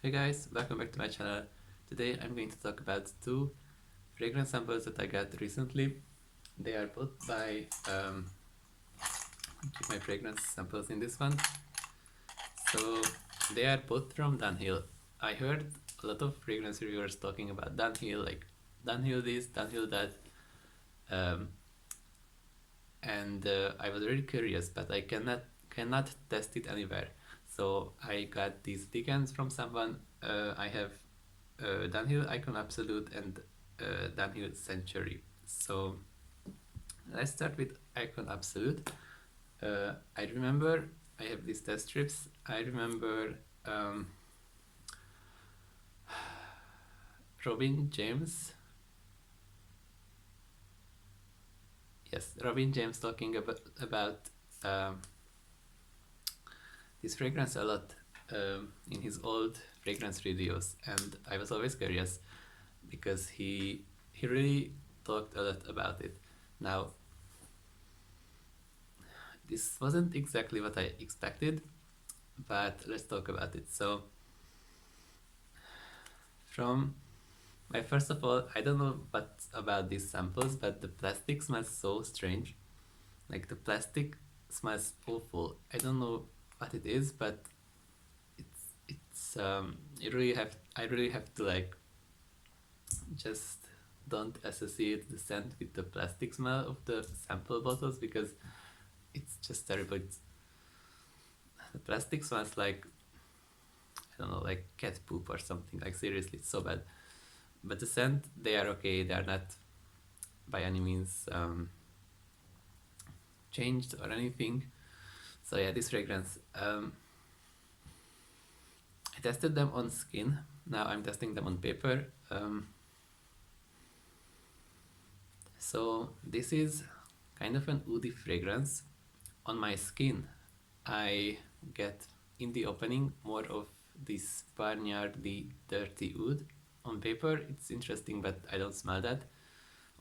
Hey guys, welcome back to my channel. Today I'm going to talk about two fragrance samples that I got recently. They are both by keep my fragrance samples in this one. So they are both from Dunhill. I heard a lot of fragrance reviewers talking about Dunhill, like Dunhill this, Dunhill that, um, and I was really curious, but I cannot test it anywhere. So I got these decants from someone. I have Dunhill Icon Absolute and Dunhill Century. So let's start with Icon Absolute. I remember I have these test strips. I remember Robin James. Yes, Robin James talking about this fragrance a lot in his old fragrance videos, and I was always curious because he really talked a lot about it. Now, this wasn't exactly what I expected, but let's talk about it. So, from first of all, I don't know what about these samples, but the plastic smells so strange. Like the plastic smells awful. I don't know what it is, but I really have to like just don't associate the scent with the plastic smell of the sample bottles because it's just terrible. The plastic smells like, I don't know, like cat poop or something. Like seriously, it's so bad. But the scent, they are okay. They are not by any means changed or anything. So yeah, this fragrance. I tested them on skin. Now I'm testing them on paper. So this is kind of an woody fragrance. On my skin, I get in the opening more of this barnyardy dirty wood. On paper, it's interesting, but I don't smell that.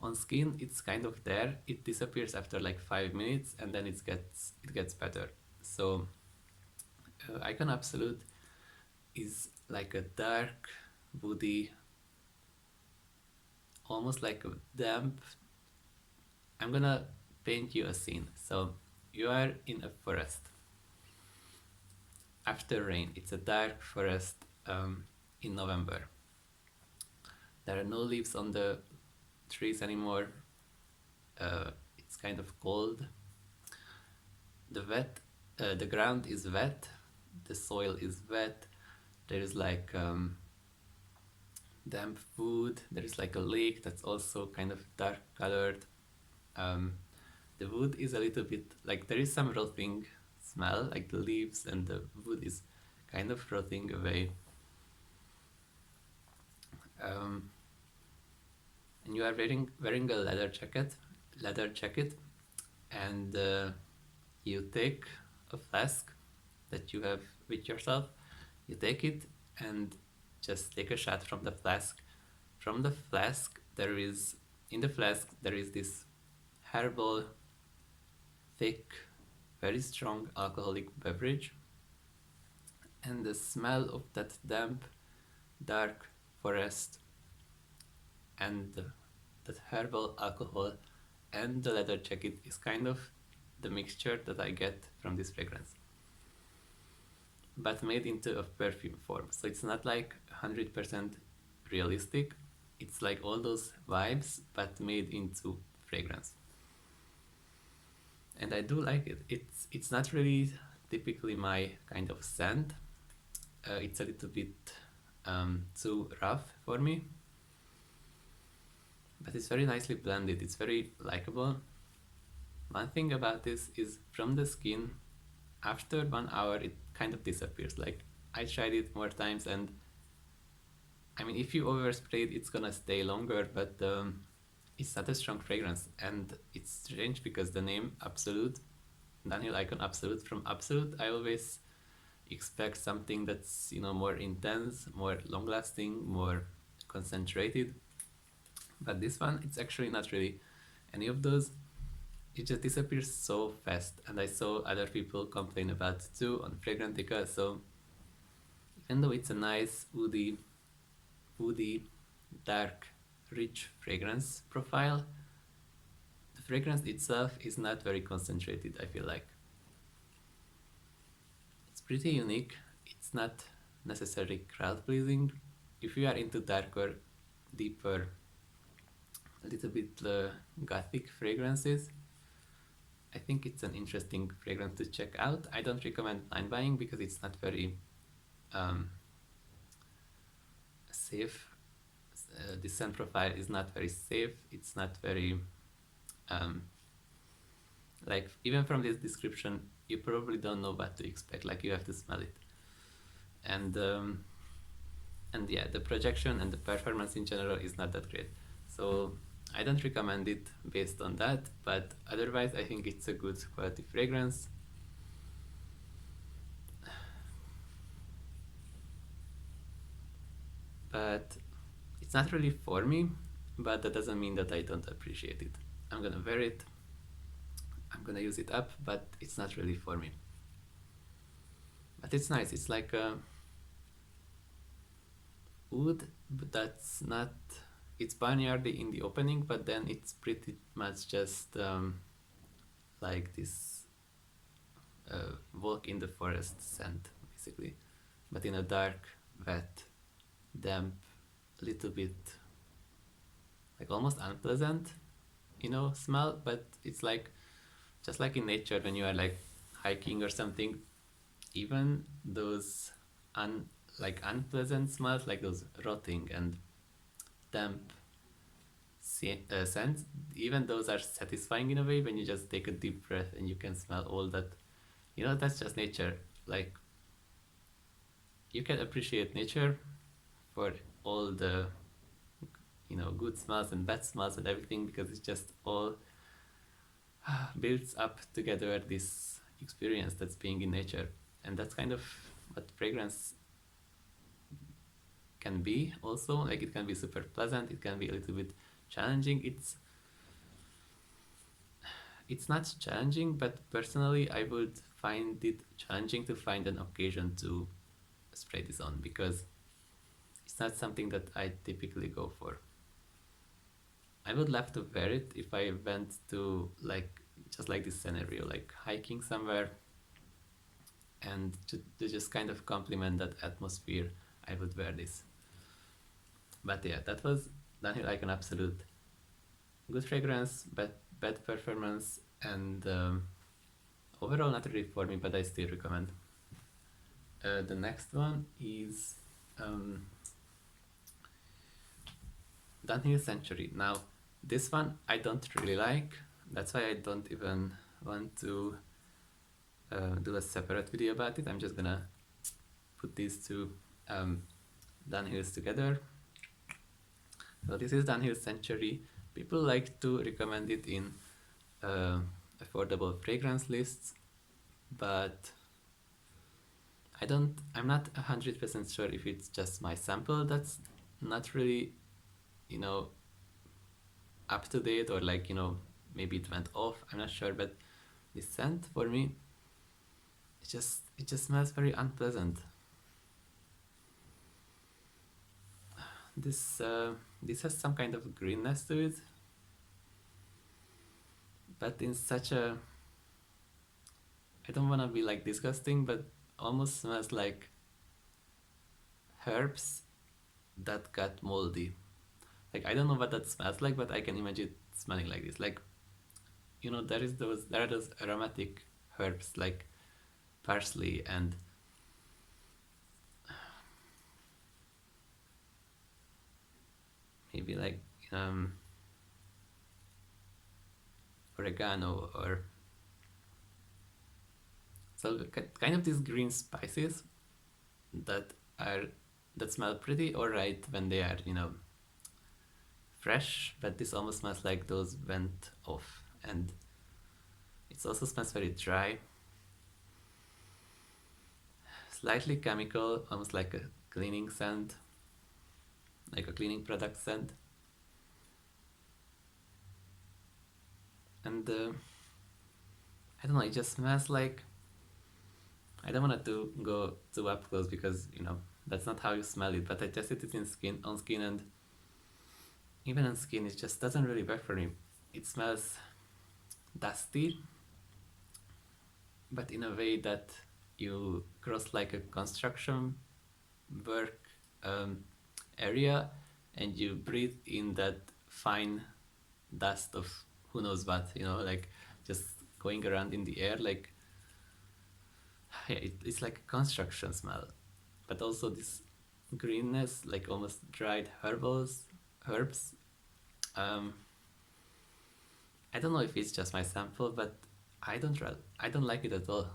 On skin, it's kind of there. It disappears after like 5 minutes, and then it gets better. So, Icon Absolute is like a dark, woody, almost like a damp. I'm gonna paint you a scene. So you are in a forest after rain. It's a dark forest in November. There are no leaves on the trees anymore. It's kind of cold. The ground is wet. The soil is wet. There is like damp wood. There is like a lake that's also kind of dark colored. The wood is a little bit like there is some rotting smell, like the leaves and the wood is kind of rotting away. And you are wearing a leather jacket, and you take a flask that you have with yourself. You take it and just take a shot from the flask. From the flask, in the flask there is this herbal, thick, very strong alcoholic beverage, and the smell of that damp, dark forest and that herbal alcohol and the leather jacket is kind of the mixture that I get from this fragrance, but made into a perfume form. So it's not like 100% realistic. It's like all those vibes, but made into fragrance. And I do like it. It's not really typically my kind of scent. It's a little bit too rough for me, but it's very nicely blended. It's very likable. One thing about this is from the skin, after 1 hour, it kind of disappears. Like I tried it more times, and I mean, if you overspray it, it's gonna stay longer, but it's not a strong fragrance. And it's strange because the name Absolute, Dunhill Icon Absolute, from Absolute, I always expect something that's, you know, more intense, more long lasting, more concentrated. But this one, it's actually not really any of those. It just disappears so fast, and I saw other people complain about it too on Fragrantica. So even though it's a nice woody, dark, rich fragrance profile, the fragrance itself is not very concentrated, I feel like. It's pretty unique. It's not necessarily crowd pleasing. If you are into darker, deeper, a little bit gothic fragrances, I think it's an interesting fragrance to check out. I don't recommend blind buying because it's not very um, safe. The scent profile is not very safe. It's not very um, like, even from this description, you probably don't know what to expect. Like, you have to smell it, and yeah, the projection and the performance in general is not that great. So I don't recommend it based on that, but otherwise I think it's a good quality fragrance. But it's not really for me, but that doesn't mean that I don't appreciate it. I'm gonna wear it, I'm gonna use it up, but it's not really for me. But it's nice. It's like a wood, but that's not. It's barnyardy in the opening, but then it's pretty much just like this walk in the forest scent, basically, but in a dark, wet, damp, little bit like almost unpleasant, smell. But it's like just like in nature when you are like hiking or something, even those unpleasant smells, like those rotting and damp scents, even those are satisfying in a way when you just take a deep breath and you can smell all that. That's just nature. Like, you can appreciate nature for all the good smells and bad smells and everything, because it's just all builds up together this experience that's being in nature. And that's kind of what fragrance can be also. Like, it can be super pleasant, it can be a little bit challenging. It's not challenging, but personally I would find it challenging to find an occasion to spray this on, because it's not something that I typically go for. I would love to wear it if I went to, like, just like this scenario, like hiking somewhere, and to just kind of complement that atmosphere, I would wear this. But yeah, that was Dunhill, like an absolute good fragrance, but bad performance, and overall not really for me, but I still recommend. The next one is Dunhill Century. Now, this one I don't really like. That's why I don't even want to do a separate video about it. I'm just gonna put these two Dunhills together. So this is Dunhill Century. People like to recommend it in affordable fragrance lists, but I'm not 100% sure if it's just my sample that's not really, up to date, or like, maybe it went off. I'm not sure, but this scent for me, it just smells very unpleasant. This has some kind of greenness to it, but in such a, I don't want to be like disgusting, but almost smells like herbs that got moldy. Like, I don't know what that smells like, but I can imagine it smelling like this. Like, there are those aromatic herbs like parsley and maybe like oregano, or so kind of these green spices that smell pretty alright when they are fresh, but this almost smells like those went off, and it also smells very dry, slightly chemical, almost like a cleaning scent, like a cleaning product scent. And I don't know, it just smells like, I don't want to go too up close because That's not how you smell it, but I tested it on skin, and even on skin, it just doesn't really work for me. It smells dusty, but in a way that you cross like a construction work area, and you breathe in that fine dust of who knows what, like just going around in the air, like yeah, it's like a construction smell, but also this greenness, like almost dried herbs. um I don't know if it's just my sample, but I don't like it at all.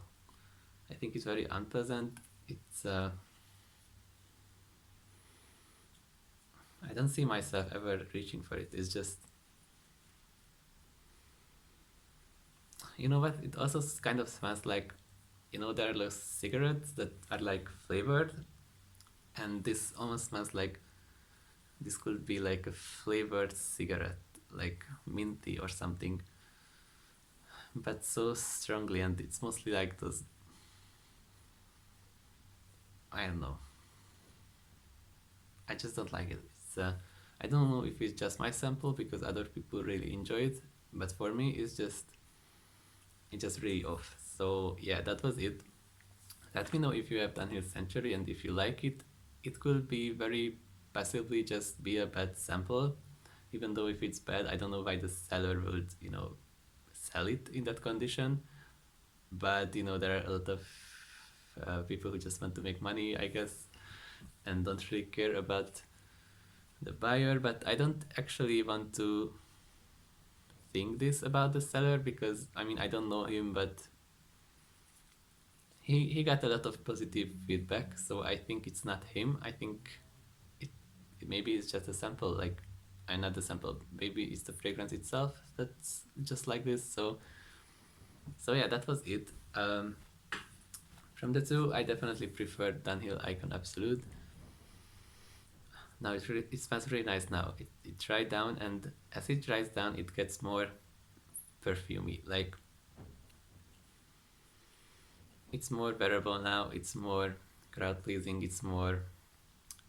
I think it's very unpleasant. It's I don't see myself ever reaching for it. It's just, you know what? It also kind of smells like, there are those cigarettes that are like flavored, and this almost smells like this could be like a flavored cigarette, like minty or something, but so strongly, and it's mostly like those. I don't know. I just don't like it. I don't know if it's just my sample because other people really enjoy it, but for me, it's just really off. So yeah, that was it. Let me know if you have Dunhill Century, and if you like it. It could be very possibly just be a bad sample, even though if it's bad, I don't know why the seller would sell it in that condition. But there are a lot of people who just want to make money, I guess, and don't really care about the buyer. But I don't actually want to think this about the seller, because I mean, I don't know him, but he got a lot of positive feedback, so I think it's not him. I think it, maybe it's just a sample, like not the sample, maybe it's the fragrance itself that's just like this. So yeah, that was it. From the two, I definitely prefer Dunhill Icon Absolute. Now it smells really nice now. It dried down, and as it dries down, it gets more perfumey. Like, it's more wearable now. It's more crowd pleasing. It's more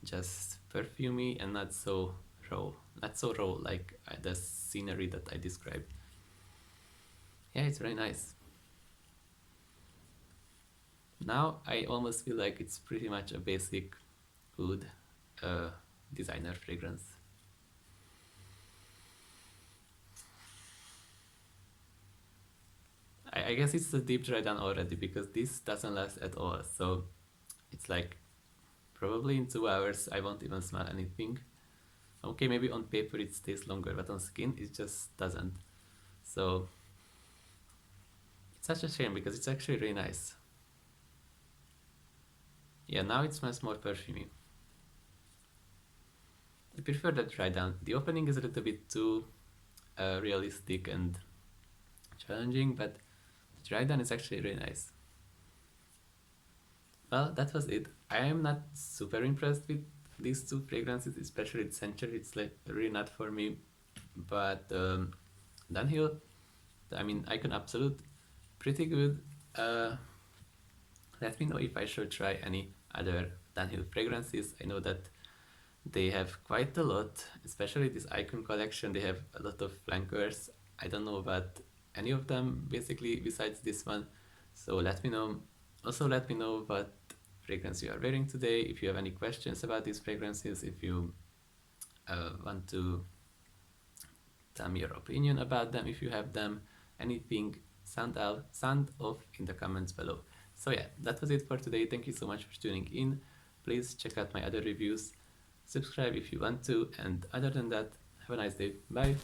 just perfumey and not so raw. Not so raw like the scenery that I described. Yeah, it's very nice. Now I almost feel like it's pretty much a basic oud designer fragrance. I guess it's a deep dry down already, because this doesn't last at all. So it's like probably in 2 hours I won't even smell anything. Okay, maybe on paper it stays longer, but on skin it just doesn't. So it's such a shame, because it's actually really nice. Yeah, now it smells more perfumey. I prefer the dry down. The opening is a little bit too realistic and challenging, but the dry down is actually really nice. Well, that was it. I am not super impressed with these two fragrances, especially the Century. It's like really not for me. But Dunhill, I mean, Icon Absolute, pretty good. Let me know if I should try any other Dunhill fragrances. I know that they have quite a lot, especially this Icon collection. They have a lot of flankers. I don't know about any of them basically besides this one. So let me know. Also, let me know what fragrance you are wearing today. If you have any questions about these fragrances, if you want to tell me your opinion about them, if you have them, anything, sound off in the comments below. So yeah, that was it for today. Thank you so much for tuning in. Please check out my other reviews. Subscribe if you want to, and other than that, have a nice day. Bye.